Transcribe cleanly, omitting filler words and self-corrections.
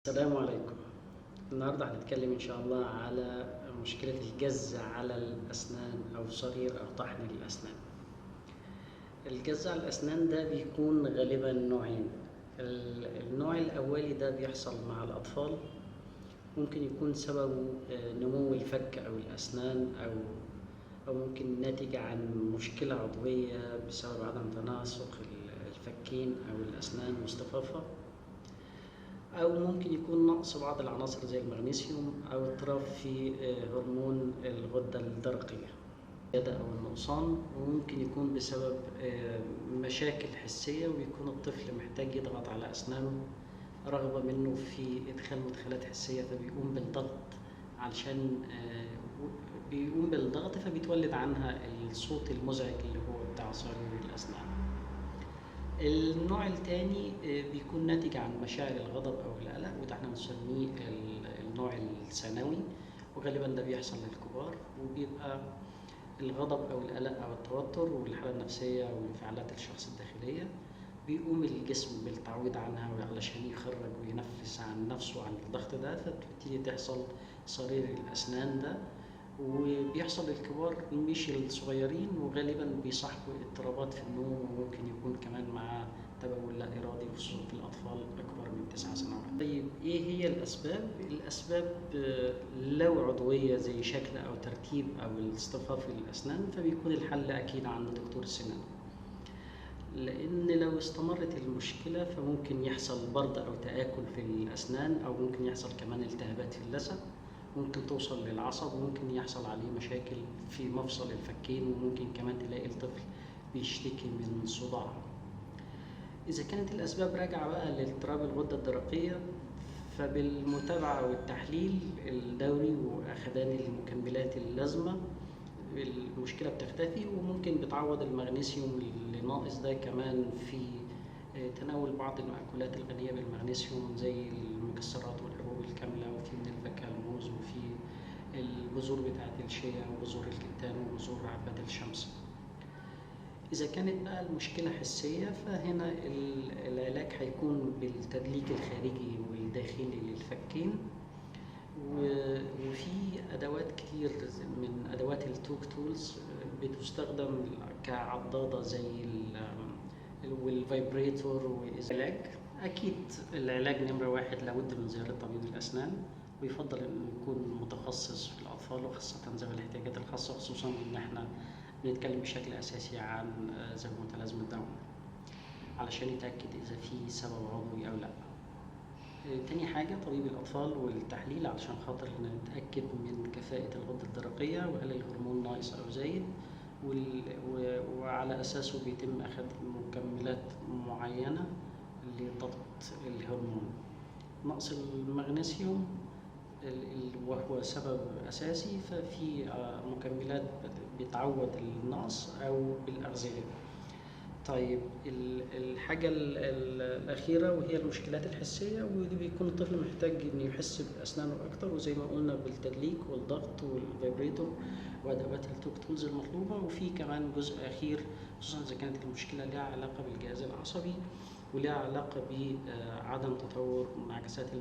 السلام عليكم. النهاردة هنتكلم إن شاء الله على مشكلة الجز على الأسنان أو صرير أو طحن الأسنان. الجز على الأسنان ده بيكون غالبا نوعين. النوع الأولي ده بيحصل مع الأطفال، ممكن يكون سببه نمو الفك أو الأسنان أو ممكن ناتج عن مشكلة عضوية بسبب عدم تناسق الفكين أو الأسنان واصطفافها، أو ممكن يكون نقص بعض العناصر زي المغنيسيوم أو اضطراب في هرمون الغدة الدرقية أو النقصان، وممكن يكون بسبب مشاكل حسية ويكون الطفل محتاج يضغط على أسنانه رغبة منه في إدخال مدخلات حسية، فبيقوم بالضغط علشان بيقوم بالضغط فبيتولد عنها الصوت المزعج اللي هو بتاع صرير الأسنان. النوع الثاني بيكون ناتج عن مشاعر الغضب أو القلق، وده احنا بنسميه النوع الثانوي، وغالبا ده بيحصل للكبار، وبيبقى الغضب أو القلق أو التوتر والحالة النفسية وانفعالات الشخص الداخلية بيقوم الجسم بالتعويض عنها علشان يخرج وينفس عن نفسه عن الضغط ده، فبتبتدي تحصل صرير الأسنان ده، وبيحصل للكبار مش الصغيرين، وغالبا بيصاحبوا اضطرابات في النوم، وممكن يكون كمان معاه تبول لا إرادي خصوصا في الأطفال أكبر من 9 سنوات. طيب إيه هي الأسباب؟ الأسباب لو عضوية زي شكل أو ترتيب أو اصطفاف الأسنان فبيكون الحل أكيد عند دكتور السنان، لأن لو استمرت المشكلة فممكن يحصل برد أو تآكل في الأسنان، أو ممكن يحصل كمان التهابات في اللثة، ممكن توصل للعصب، وممكن يحصل عليه مشاكل في مفصل الفكين، وممكن كمان تلاقي الطفل بيشتكي من صداع. إذا كانت الأسباب راجعة بقى لاضطراب الغدة الدرقية، فبالمتابعة والتحليل الدوري وأخذان المكملات اللازمة المشكلة بتختفي، وممكن بتعوض المغنيسيوم اللي ناقص ده كمان في تناول بعض المأكولات الغنية بالمغنيسيوم زي المكسرات والحبوب الكاملة، وفي من الفاكهة الموز، وفي البذور بتاعة الشيا وبذور الكتان وبذور عباد الشمس. إذا كانت بقى المشكلة حسية فهنا العلاج هيكون بالتدليك الخارجي والداخلي للفكين، وفي أدوات كتير من أدوات التوك تولز بتستخدم كعضادة زي والفايبريتور. والعلاج أكيد العلاج نمرة واحد لابد من زيارة طبيب الأسنان، ويفضل إنه يكون متخصص في الأطفال وخاصة ذوي الاحتياجات الخاصة، خصوصا إن إحنا بنتكلم بشكل أساسي عن ذوي متلازمة داون، علشان يتأكد إذا في سبب عضوي أو لأ. تاني حاجة طبيب الأطفال والتحليل علشان خاطر نتأكد من كفاءة الغدة الدرقية وهل الهرمون ناقص أو زايد، وعلى أساسه بيتم أخذ مكملات معينة لضبط الهرمون. نقص المغنيسيوم وهو سبب أساسي، ففي مكملات بتعوض النقص أو بالأغذية. طيب الحاجة الأخيرة وهي المشكلات الحسية، ودي بيكون الطفل محتاج إنه يحس بأسنانه أكتر، وزي ما قلنا بالتدليك والضغط والفايبريتور وأدوات التوك تولز المطلوبة. وفي كمان جزء أخير خصوصا إذا كانت المشكلة لها علاقة بالجهاز العصبي ولها علاقة بعدم تطور انعكاسات